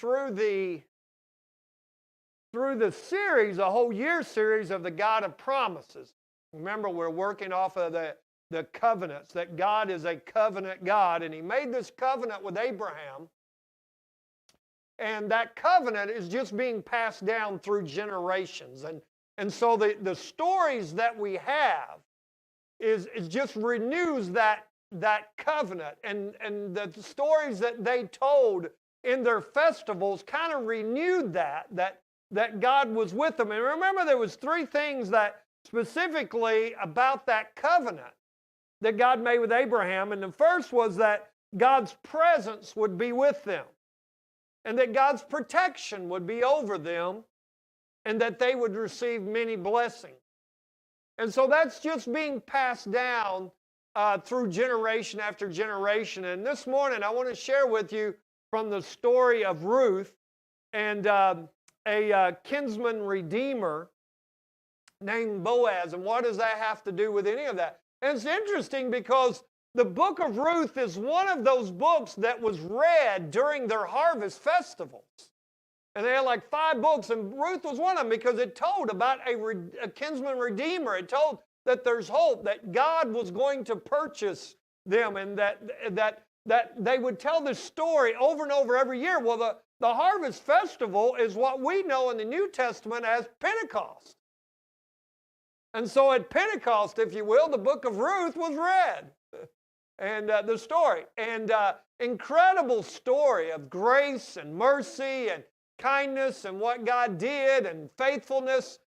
through the series, a whole year series of the God of promises. Remember, we're working off of the covenants, that God is a covenant God, and He made this covenant with Abraham, and that covenant is just being passed down through generations. And so the stories that we have is just renews that covenant, and the stories that they told in their festivals kind of renewed that God was with them. And remember, there was three things that specifically about that covenant that God made with Abraham. And the first was that God's presence would be with them, and that God's protection would be over them, and that they would receive many blessings. And so that's just being passed down through generation after generation. And this morning I want to share with you from the story of Ruth and a kinsman redeemer named Boaz. And what does that have to do with any of that? And it's interesting because the book of Ruth is one of those books that was read during their harvest festivals. And they had like 5 books, and Ruth was one of them because it told about a kinsman redeemer. It told that there's hope, that God was going to purchase them, and that they would tell this story over and over every year. Well, the harvest festival is what we know in the New Testament as Pentecost. And so at Pentecost, if you will, the book of Ruth was read. And the story, and incredible story of grace and mercy and kindness and what God did and faithfulness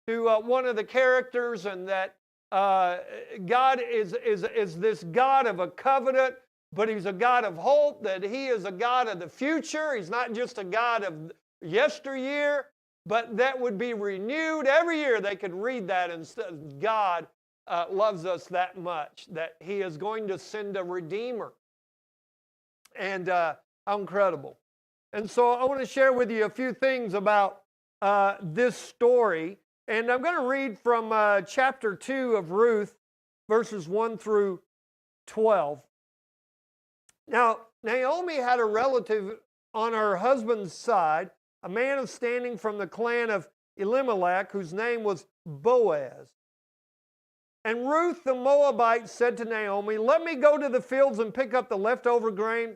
to one of the characters, and that God is this God of a covenant, but He's a God of hope, that He is a God of the future. He's not just a God of yesteryear, but that would be renewed every year. They could read that, and God loves us that much, that He is going to send a Redeemer. And how incredible. And so I want to share with you a few things about this story. And I'm going to read from chapter 2 of Ruth, verses 1 through 12. Now, Naomi had a relative on her husband's side, a man of standing from the clan of Elimelech, whose name was Boaz. And Ruth the Moabite said to Naomi, "Let me go to the fields and pick up the leftover grain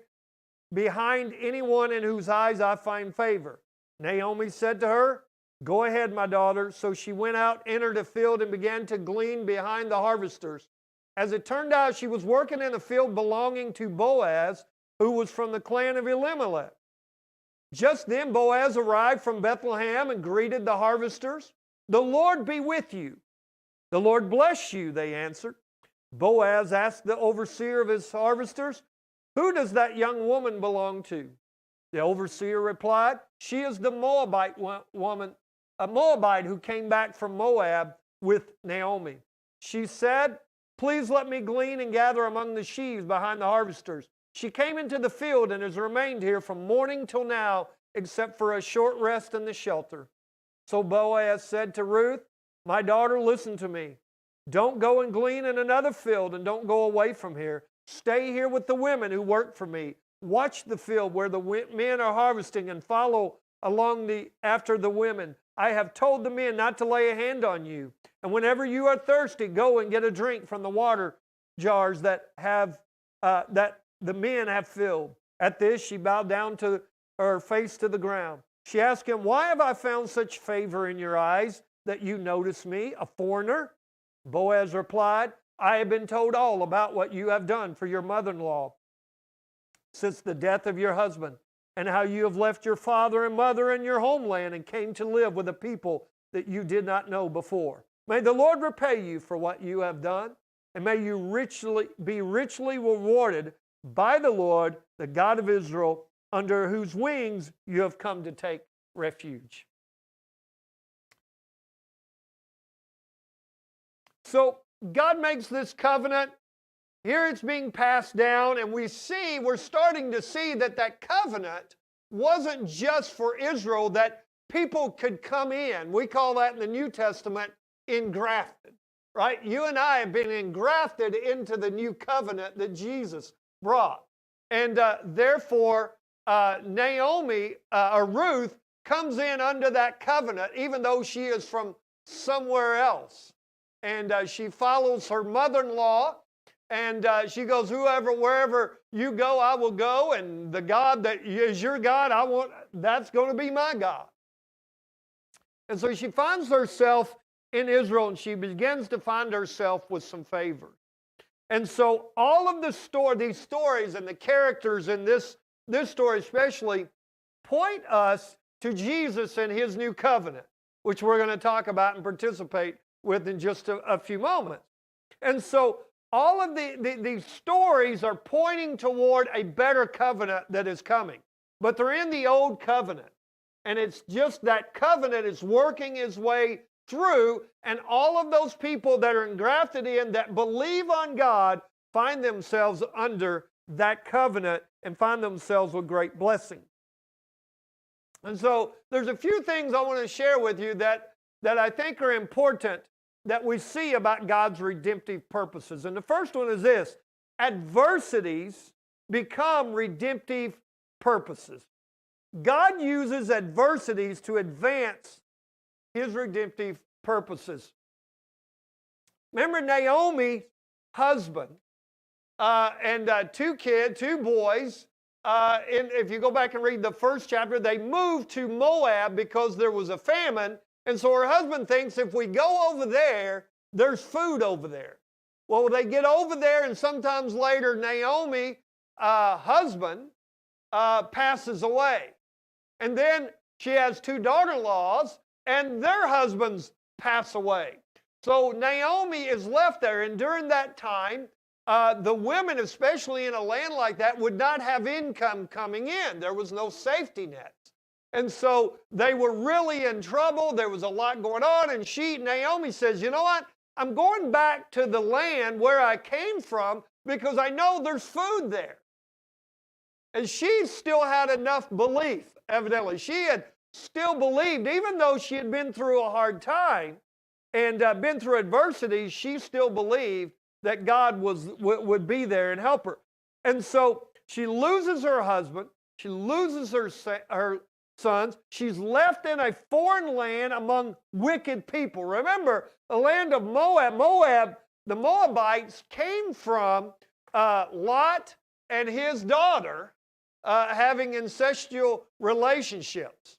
behind anyone in whose eyes I find favor." Naomi said to her, "Go ahead, my daughter." So she went out, entered a field, and began to glean behind the harvesters. As it turned out, she was working in a field belonging to Boaz, who was from the clan of Elimelech. Just then Boaz arrived from Bethlehem and greeted the harvesters. "The Lord be with you." "The Lord bless you," they answered. Boaz asked the overseer of his harvesters, "Who does that young woman belong to?" The overseer replied, "She is the Moabite woman, a Moabite who came back from Moab with Naomi. She said, 'Please let me glean and gather among the sheaves behind the harvesters.' She came into the field and has remained here from morning till now, except for a short rest in the shelter." So Boaz said to Ruth, "My daughter, listen to me. Don't go and glean in another field, and don't go away from here. Stay here with the women who work for me. Watch the field where the men are harvesting and follow along after the women. I have told the men not to lay a hand on you. And whenever you are thirsty, go and get a drink from the water jars that the men have filled." At this, she bowed down to her face to the ground. She asked him, "Why have I found such favor in your eyes that you notice me, a foreigner?" Boaz replied, "I have been told all about what you have done for your mother-in-law since the death of your husband, and how you have left your father and mother and your homeland and came to live with a people that you did not know before. May the Lord repay you for what you have done, and may you be richly rewarded by the Lord, the God of Israel, under whose wings you have come to take refuge." So God makes this covenant. Here it's being passed down, and we're starting to see that covenant wasn't just for Israel, that people could come in. We call that in the New Testament engrafted, right? You and I have been engrafted into the new covenant that Jesus brought. And therefore, Naomi, or Ruth, comes in under that covenant, even though she is from somewhere else. And she follows her mother-in-law, and she goes, wherever you go, I will go, and the God that is your God, that's going to be my God. And so she finds herself in Israel, and she begins to find herself with some favor. And so all of these stories and the characters in this story especially point us to Jesus and his new covenant, which we're going to talk about and participate with in just a few moments. And so all of these stories are pointing toward a better covenant that is coming. But they're in the old covenant. And it's just that covenant is working its way through, and all of those people that are engrafted in, that believe on God, find themselves under that covenant and find themselves with great blessing. And so there's a few things I want to share with you that I think are important that we see about God's redemptive purposes. And the first one is this: adversities become redemptive purposes. God uses adversities to advance his redemptive purposes. Remember Naomi's husband and two boys. If you go back and read the first chapter, they moved to Moab because there was a famine. And so her husband thinks, if we go over there, there's food over there. Well, they get over there, and sometimes later Naomi's husband passes away. And then she has two daughter-in-laws, and their husbands pass away. So Naomi is left there, and during that time, the women, especially in a land like that, would not have income coming in. There was no safety net. And so they were really in trouble. There was a lot going on, and Naomi says, you know what? I'm going back to the land where I came from because I know there's food there. And she still had enough belief, evidently. She had still believed, even though she had been through a hard time and been through adversity, she still believed that God would be there and help her. And so she loses her husband. She loses her sons. She's left in a foreign land among wicked people. Remember, the land of Moab, the Moabites came from Lot and his daughter having incestual relationships.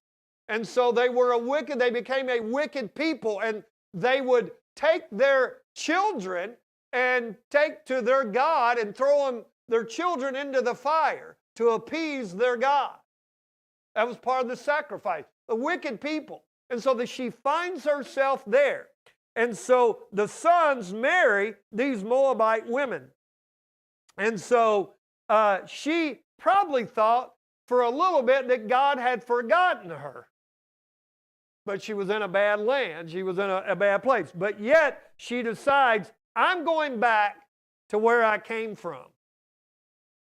And so they became a wicked people, and they would take their children and take to their God and throw their children into the fire to appease their God. That was part of the sacrifice. The wicked people. And so she finds herself there. And so the sons marry these Moabite women. And so she probably thought for a little bit that God had forgotten her. But she was in a bad land. She was in a bad place. But yet she decides, I'm going back to where I came from.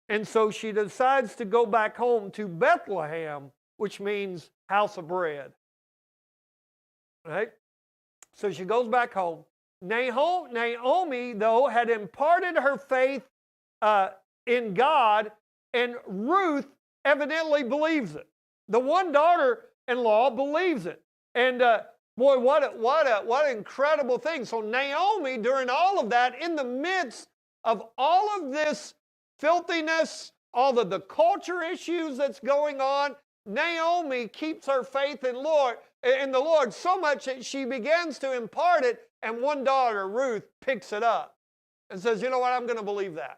And so she decides to go back home to Bethlehem, which means house of bread. Right? So she goes back home. Naomi, though, had imparted her faith in God, and Ruth evidently believes it. The one daughter-in-law believes it. And boy, what an incredible thing. So Naomi, during all of that, in the midst of all of this filthiness, all of the culture issues that's going on, Naomi keeps her faith in the Lord so much that she begins to impart it, and one daughter, Ruth, picks it up and says, you know what, I'm going to believe that.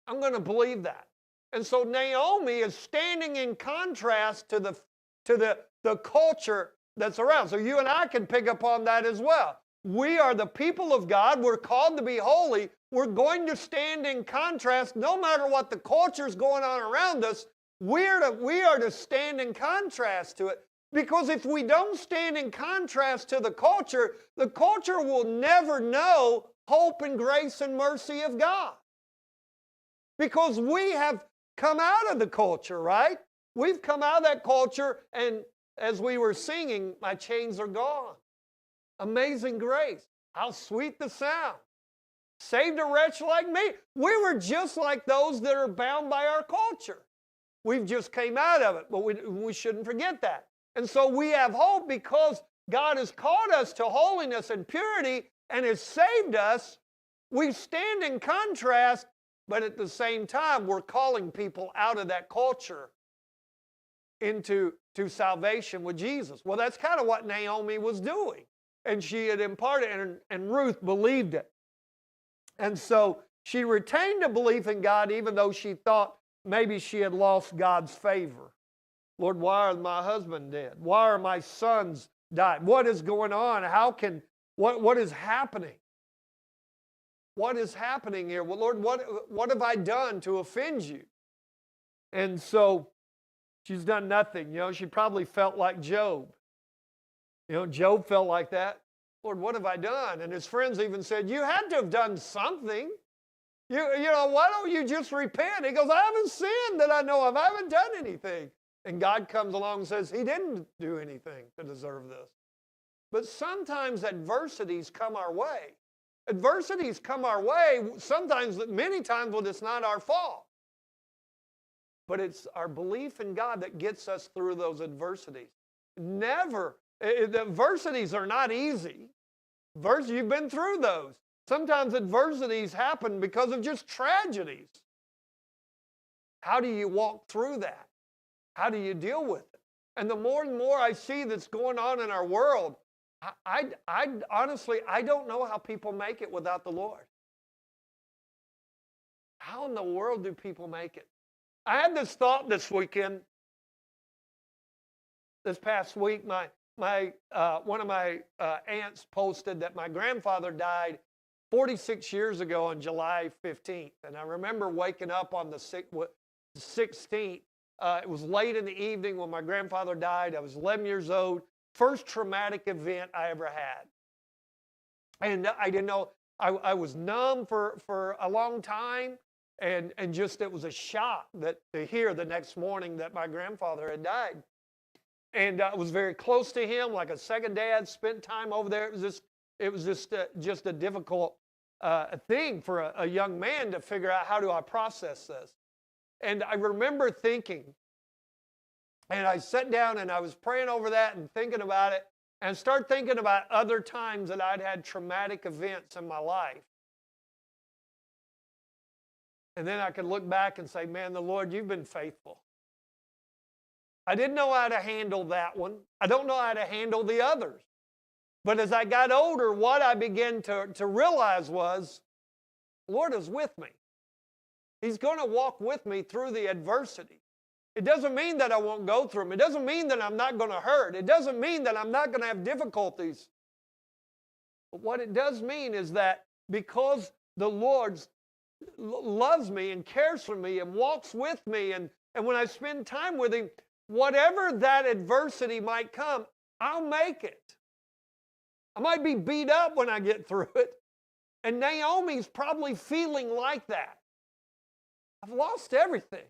I'm going to believe that. And so Naomi is standing in contrast to the culture that's around. So you and I can pick up on that as well. We are the people of God. We're called to be holy. We're going to stand in contrast no matter what the culture is going on around us. We are to stand in contrast to it, because if we don't stand in contrast to the culture will never know hope and grace and mercy of God. Because we have come out of the culture, right? We've come out of that culture, and as we were singing, my chains are gone. Amazing grace. How sweet the sound. Saved a wretch like me. We were just like those that are bound by our culture. We've just came out of it, but we shouldn't forget that. And so we have hope because God has called us to holiness and purity and has saved us. We stand in contrast, but at the same time, we're calling people out of that culture into salvation with Jesus. Well, that's kind of what Naomi was doing. And she had imparted, and Ruth believed it. And so she retained a belief in God even though she thought maybe she had lost God's favor. Lord, why is my husband dead? Why are my sons died? What is going on? What is happening? What is happening here? Well, Lord, what have I done to offend you? And so she's done nothing. She probably felt like Job. Job felt like that. Lord, what have I done? And his friends even said, you had to have done something. Why don't you just repent? He goes, I haven't sinned that I know of. I haven't done anything. And God comes along and says, he didn't do anything to deserve this. But sometimes adversities come our way. Adversities come our way, many times when it's not our fault. But it's our belief in God that gets us through those adversities. The adversities are not easy. You've been through those. Sometimes adversities happen because of just tragedies. How do you walk through that? How do you deal with it? And the more and more I see that's going on in our world, I honestly, I don't know how people make it without the Lord. How in the world do people make it? I had this thought this weekend. This past week, one of my aunts posted that my grandfather died 46 years ago on July 15th. And I remember waking up on the 16th. It was late in the evening when my grandfather died. I was 11 years old. First traumatic event I ever had. And I didn't know, I was numb for a long time. And just it was a shock to hear the next morning that my grandfather had died. And I was very close to him, like a second dad, spent time over there. It was just a difficult thing for a young man to figure out, how do I process this? And I remember thinking, and I sat down and I was praying over that and thinking about it, and start thinking about other times that I'd had traumatic events in my life. And then I could look back and say, man, the Lord, you've been faithful. I didn't know how to handle that one. I don't know how to handle the others. But as I got older, what I began to realize was, the Lord is with me. He's going to walk with me through the adversity. It doesn't mean that I won't go through them. It doesn't mean that I'm not going to hurt. It doesn't mean that I'm not going to have difficulties. But what it does mean is that because the Lord loves me and cares for me and walks with me, and when I spend time with Him, whatever that adversity might come, I'll make it. I might be beat up when I get through it. And Naomi's probably feeling like that. I've lost everything.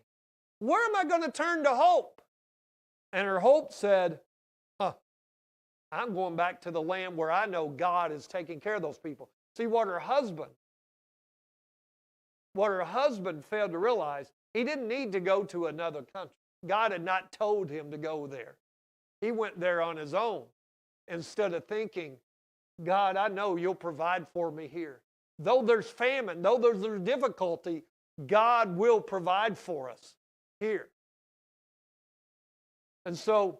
Where am I going to turn to hope? And her hope said, I'm going back to the land where I know God is taking care of those people. See, what her husband failed to realize, he didn't need to go to another country. God had not told him to go there. He went there on his own instead of thinking, God, I know you'll provide for me here. Though there's famine, though there's difficulty, God will provide for us here. And so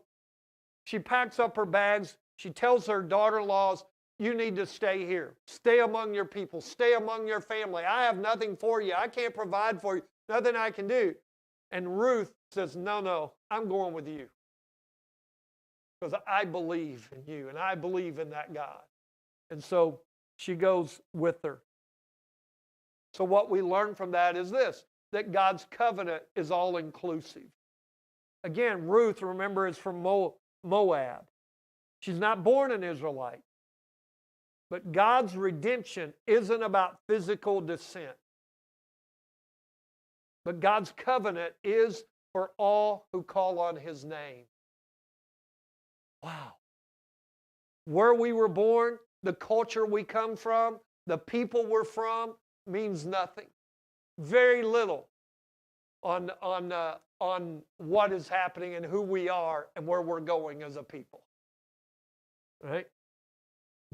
she packs up her bags. She tells her daughter-in-laws, you need to stay here. Stay among your people. Stay among your family. I have nothing for you. I can't provide for you. Nothing I can do. And Ruth says, no, I'm going with you. Because I believe in you and I believe in that God. And so she goes with her. So what we learn from that is this, that God's covenant is all-inclusive. Again, Ruth, remember, is from Moab. She's not born an Israelite. But God's redemption isn't about physical descent. But God's covenant is for all who call on His name. Wow. Where we were born, the culture we come from, the people we're from, means nothing. Very little. on what is happening and who we are and where we're going as a people. Right?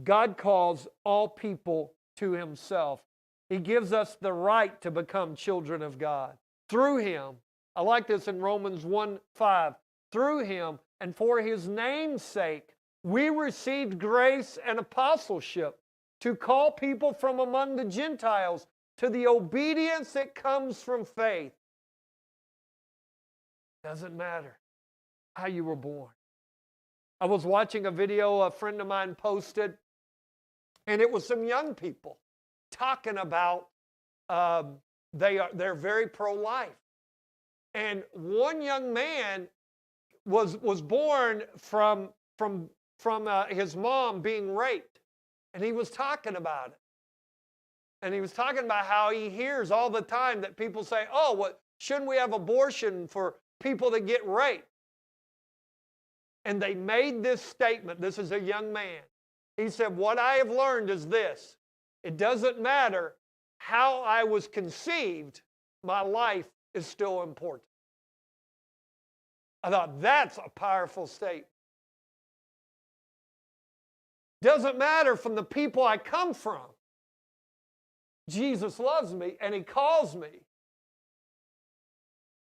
God calls all people to himself. He gives us the right to become children of God. Through him, I like this in Romans 1:5. Through him and for his name's sake, we received grace and apostleship to call people from among the Gentiles to the obedience that comes from faith. Doesn't matter how you were born. I was watching a video a friend of mine posted, and it was some young people talking about they're very pro-life. And one young man was born from his mom being raped, and he was talking about it. And he was talking about how he hears all the time that people say, "Oh, what shouldn't we have abortion for people that get raped?" And they made this statement. This is a young man. He said, "What I have learned is this: it doesn't matter how I was conceived, my life is still important." I thought, that's a powerful statement. Doesn't matter from the people I come from. Jesus loves me and he calls me.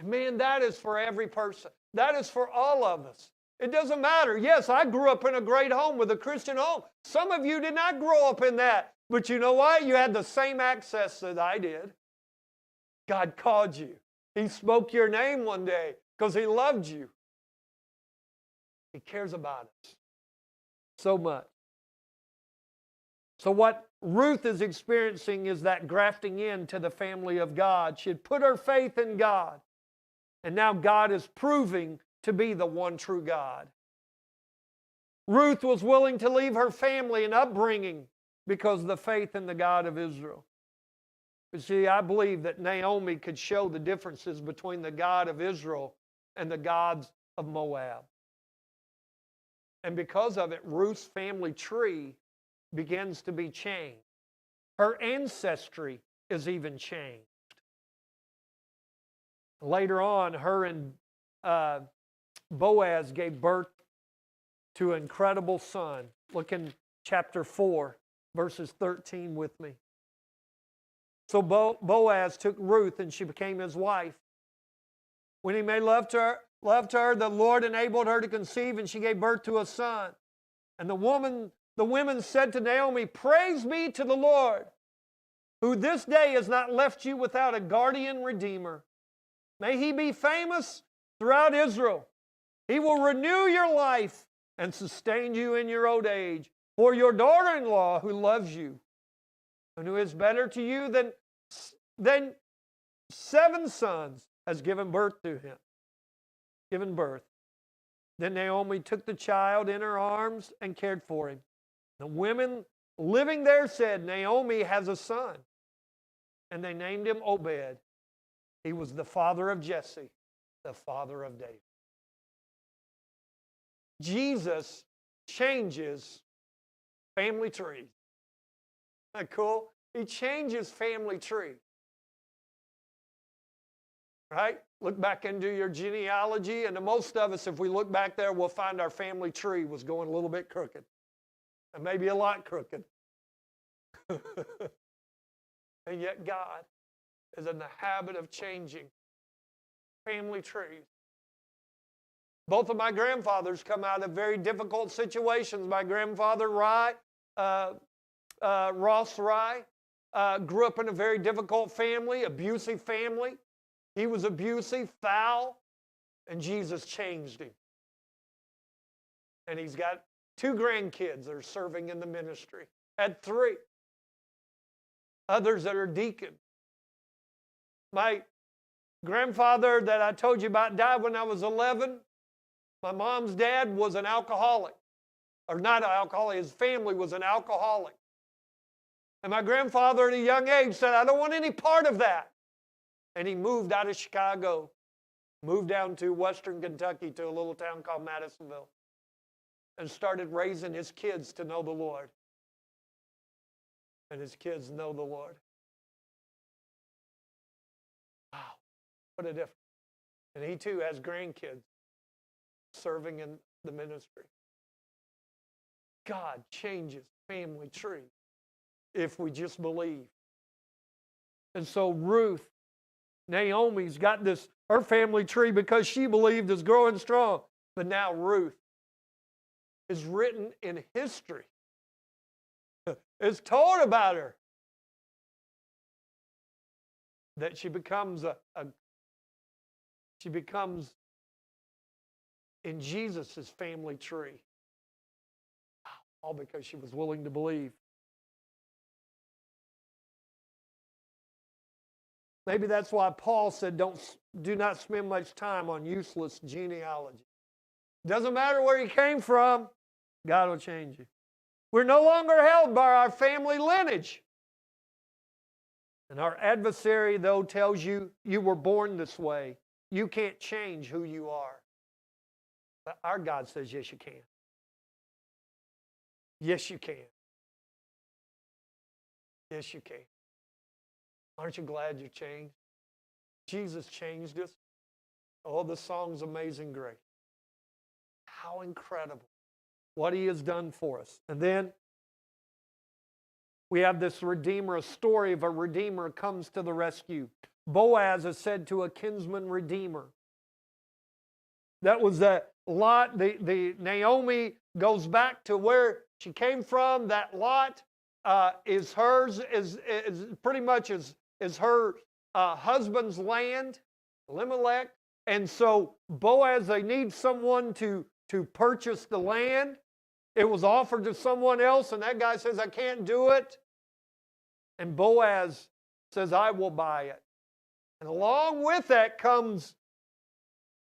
Man, that is for every person. That is for all of us. It doesn't matter. Yes, I grew up in a great home with a Christian home. Some of you did not grow up in that. But you know what? You had the same access that I did. God called you. He spoke your name one day because he loved you. He cares about us so much. So what Ruth is experiencing is that grafting into the family of God. She had put her faith in God. And now God is proving to be the one true God. Ruth was willing to leave her family and upbringing because of the faith in the God of Israel. But see, I believe that Naomi could show the differences between the God of Israel and the gods of Moab. And because of it, Ruth's family tree begins to be changed. Her ancestry is even changed. Later on, her and Boaz gave birth to an incredible son. Look in chapter 4, verses 13 with me. So Boaz took Ruth and she became his wife. When he made love to her, the Lord enabled her to conceive, and she gave birth to a son. And the women said to Naomi, "Praise be to the Lord, who this day has not left you without a guardian redeemer. May he be famous throughout Israel. He will renew your life and sustain you in your old age. For your daughter-in-law, who loves you, and who is better to you than 7 sons, has given birth to him." Given birth. Then Naomi took the child in her arms and cared for him. The women living there said, "Naomi has a son." And they named him Obed. He was the father of Jesse, the father of David. Jesus changes family trees. Isn't that cool? He changes family tree. Right? Look back into your genealogy, and to most of us, if we look back there, we'll find our family tree was going a little bit crooked. And maybe a lot crooked. And yet God is in the habit of changing family trees. Both of my grandfathers come out of very difficult situations. My grandfather, Ross Rye, grew up in a very difficult family, abusive family. He was abusive, foul, and Jesus changed him. And he's got 2 grandkids that are serving in the ministry. Had 3. Others that are deacons. My grandfather that I told you about died when I was 11. My mom's dad was an alcoholic. Or not an alcoholic, his family was an alcoholic. And my grandfather at a young age said, "I don't want any part of that." And he moved out of Chicago, moved down to western Kentucky to a little town called Madisonville, and started raising his kids to know the Lord. And his kids know the Lord. Wow. What a difference. And he too has grandkids serving in the ministry. God changes family tree if we just believe. And so Ruth, Naomi's got this, her family tree, because she believed, is growing strong. But now Ruth is written in history. It's told about her. That she becomes she becomes in Jesus' family tree. All because she was willing to believe. Maybe that's why Paul said, do not spend much time on useless genealogy. Doesn't matter where you came from, God will change you. We're no longer held by our family lineage. And our adversary, though, tells you you were born this way. You can't change who you are. But our God says, yes, you can. Yes, you can. Yes, you can. Aren't you glad you changed? Jesus changed us. Oh, the song's Amazing Grace. How incredible what He has done for us. And then we have this Redeemer, a story of a Redeemer comes to the rescue. Boaz is said to a kinsman Redeemer. That was that Lot, the Naomi goes back to where she came from. That lot is hers, is pretty much is her husband's land, Elimelech. And so Boaz, they need someone to purchase the land. It was offered to someone else, and that guy says, I can't do it. And Boaz says, I will buy it. And along with that comes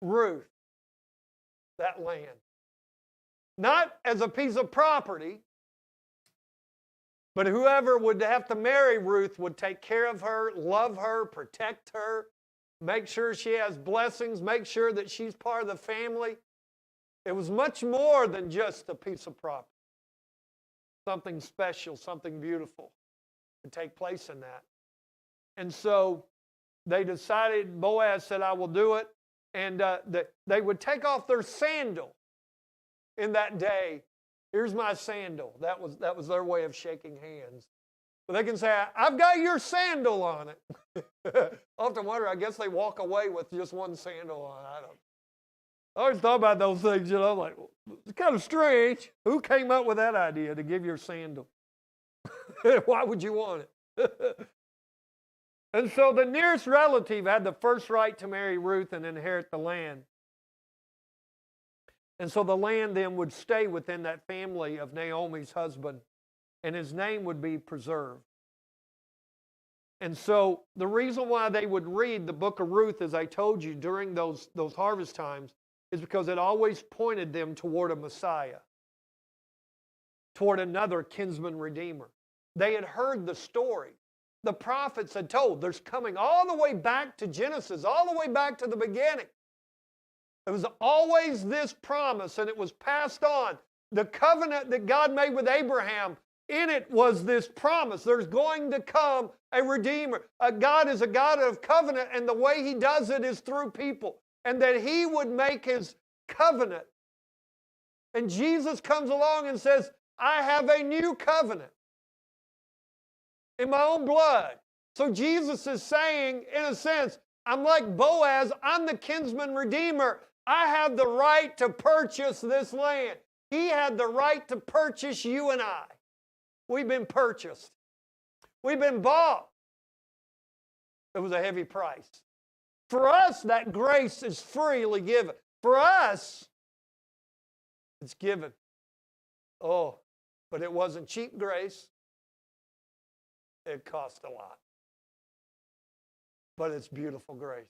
Ruth, that land. Not as a piece of property, but whoever would have to marry Ruth would take care of her, love her, protect her, make sure she has blessings, make sure that she's part of the family. It was much more than just a piece of property. Something special, something beautiful would take place in that. And so they decided, Boaz said, I will do it. And they would take off their sandal in that day. Here's my sandal. That was their way of shaking hands. But they can say, I've got your sandal on it. I often wonder, I guess they walk away with just one sandal on. I always thought about those things, you know, like, it's kind of strange. Who came up with that idea to give your sandal? Why would you want it? And so the nearest relative had the first right to marry Ruth and inherit the land. And so the land then would stay within that family of Naomi's husband, and his name would be preserved. And so the reason why they would read the book of Ruth, as I told you, during those harvest times, is because it always pointed them toward a Messiah, toward another kinsman redeemer. They had heard the story. The prophets had told, there's coming all the way back to Genesis, all the way back to the beginning. There was always this promise, and it was passed on. The covenant that God made with Abraham, in it was this promise. There's going to come a Redeemer. God is a God of covenant, and the way He does it is through people. And that He would make His covenant. And Jesus comes along and says, I have a new covenant in my own blood. So Jesus is saying, in a sense, I'm like Boaz, I'm the kinsman redeemer. I have the right to purchase this land. He had the right to purchase you and I. We've been purchased. We've been bought. It was a heavy price. For us, that grace is freely given. For us, it's given. Oh, but it wasn't cheap grace. It cost a lot. But it's beautiful grace.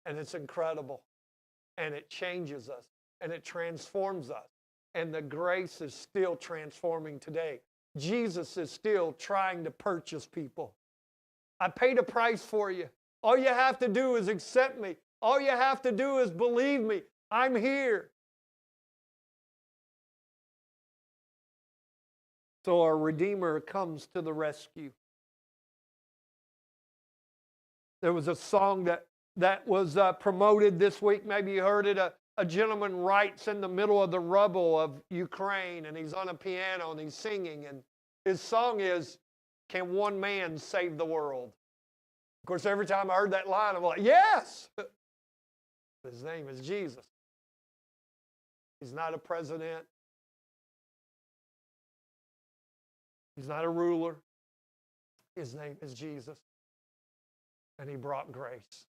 And it's incredible. And it changes us. And it transforms us. And the grace is still transforming today. Jesus is still trying to purchase people. I paid a price for you. All you have to do is accept me. All you have to do is believe me. I'm here. So our Redeemer comes to the rescue. There was a song that that was promoted this week. Maybe you heard it. A gentleman writes in the middle of the rubble of Ukraine, and he's on a piano and he's singing, and his song is, "Can one man save the world?" Of course, every time I heard that line, I'm like, yes! His name is Jesus. He's not a president. He's not a ruler. His name is Jesus. And he brought grace.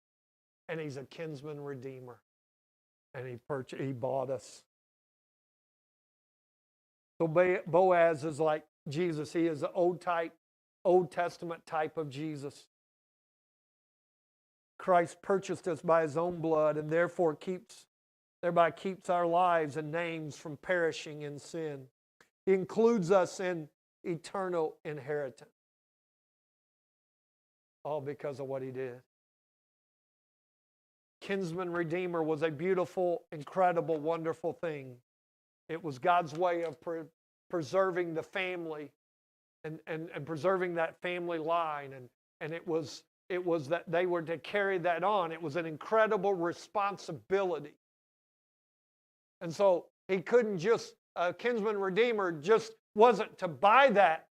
And he's a kinsman redeemer. And he bought us. So Boaz is like Jesus. He is the Old Testament type of Jesus. Christ purchased us by his own blood and thereby keeps our lives and names from perishing in sin. He includes us in eternal inheritance. All because of what he did. Kinsman Redeemer was a beautiful, incredible, wonderful thing. It was God's way of preserving the family and preserving that family line. And it was that they were to carry that on. It was an incredible responsibility. And so he couldn't just, Kinsman Redeemer just wasn't to buy that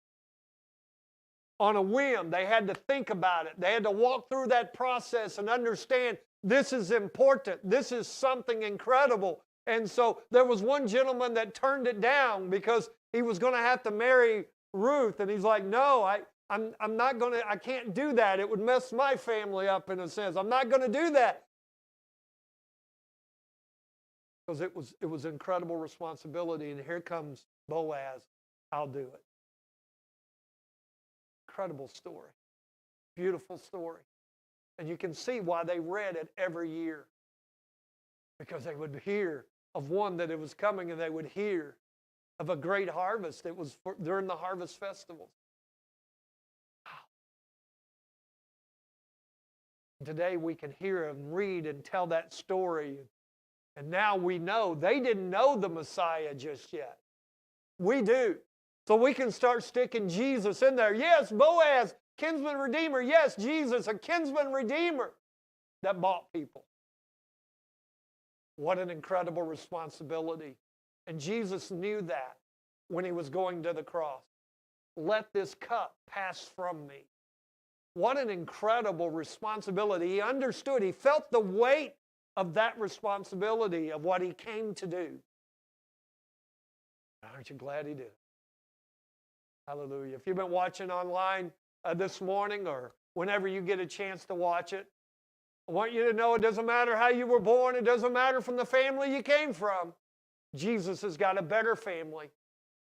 on a whim. They had to think about it. They had to walk through that process and understand this is important. This is something incredible. And so there was one gentleman that turned it down because he was going to have to marry Ruth. And he's like, no, I'm not going to, I can't do that. It would mess my family up in a sense. I'm not going to do that. Because it was incredible responsibility. And here comes Boaz. I'll do it. Incredible story. Beautiful story. And you can see why they read it every year. Because they would hear of one that it was coming, and they would hear of a great harvest. It was during the harvest festivals. Wow. Today we can hear and read and tell that story. And now we know. They didn't know the Messiah just yet. We do. So we can start sticking Jesus in there. Yes, Boaz, kinsman redeemer. Yes, Jesus, a kinsman redeemer that bought people. What an incredible responsibility. And Jesus knew that when he was going to the cross. Let this cup pass from me. What an incredible responsibility. He understood. He felt the weight of that responsibility of what he came to do. Aren't you glad he did? Hallelujah. If you've been watching online this morning or whenever you get a chance to watch it, I want you to know it doesn't matter how you were born. It doesn't matter from the family you came from. Jesus has got a better family.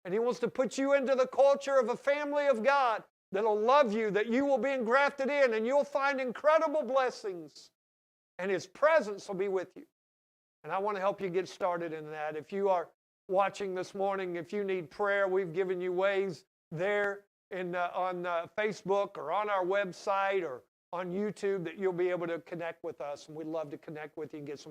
And he wants to put you into the culture of a family of God that'll love you, that you will be engrafted in, and you'll find incredible blessings. And his presence will be with you. And I want to help you get started in that. If you are watching this morning, if you need prayer, we've given you ways there on Facebook or on our website or on YouTube that you'll be able to connect with us. And we'd love to connect with you and get some